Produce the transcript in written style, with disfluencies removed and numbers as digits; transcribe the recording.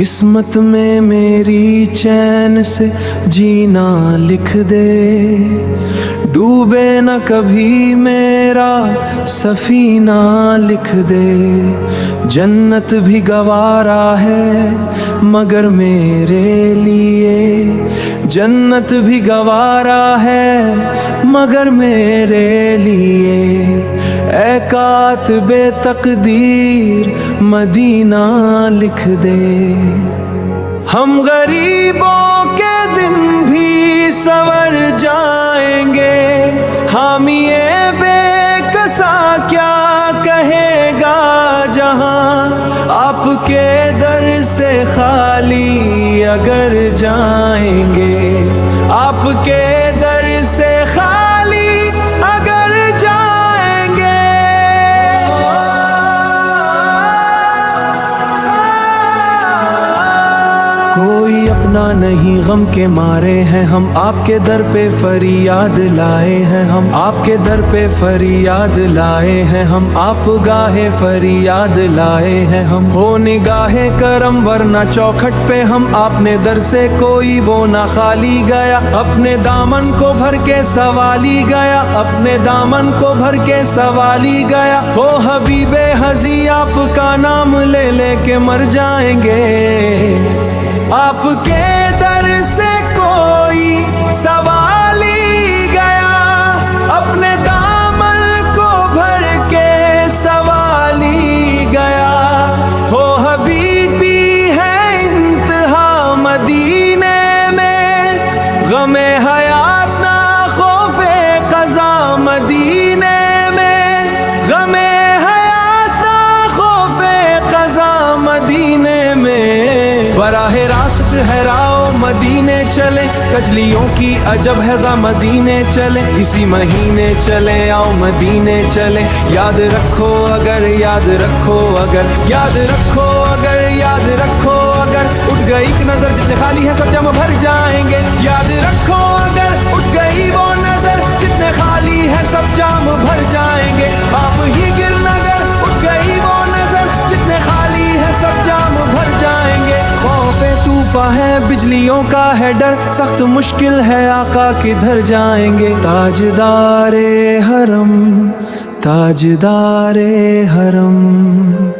قسمت میں میری چین سے جینا لکھ دے، ڈوبے نہ کبھی میرا سفینہ لکھ دے۔ جنت بھی گوارا ہے مگر میرے لیے، جنت بھی گوارا ہے مگر میرے لیے۔ اے کاتب تقدیر مدینہ لکھ دے۔ ہم غریبوں کے دن بھی سنور جائیں گے، حامی بے کسا کیا کہے گا جہاں، آپ کے در سے خالی اگر جائیں گے، آپ کے در سے خالی اگر جائیں گے۔ کوئی اپنا نہیں غم کے مارے ہیں ہم، آپ کے در پہ فریاد لائے ہیں ہم، آپ کے در پہ فریاد لائے ہیں ہم، آپ گاہے فریاد لائے ہیں ہم۔ ہو نگاہ کرم ورنہ چوکھٹ پہ ہم، آپ نے در سے کوئی وہ نہ خالی گیا، اپنے دامن کو بھر کے سوالی گیا، اپنے دامن کو بھر کے سوالی گیا۔ او حبیب ہزی آپ کا نام لے لے کے مر جائیں گے، آپ کے در سے کوئی سوالی گیا، اپنے دامن کو بھر کے سوالی گیا۔ ہو حبیبی ہے انتہا مدینے میں، غم حیات نہ خوف قضا مدینے میں، غم حیات نہ خوف قضا مدینے میں۔ براہ راست ہے راؤ مدینے چلے، کجلیوں کی عجب ہے ذا مدینے چلے، اسی مہینے چلے آؤ مدینے چلے۔ یاد رکھو اگر یاد رکھو اگر یاد رکھو اگر یاد رکھو اگر اٹھ گئی ایک نظر جتنے خالی ہے سب جم بھر جائیں گے۔ یاد رکھو اگر اٹھ گئی وہ نظر جتنے خالی ہے سب جام بھر جائیں گے۔ آپ ہی گرن اگر اٹھ گئی وہ نظر جتنے خالی ہے سب جام بھر جائیں گے۔ خوف طوفاں ہے بجلیوں کا ہے ڈر، سخت مشکل ہے آقا کدھر جائیں گے۔ تاجدار حرم تاجدار حرم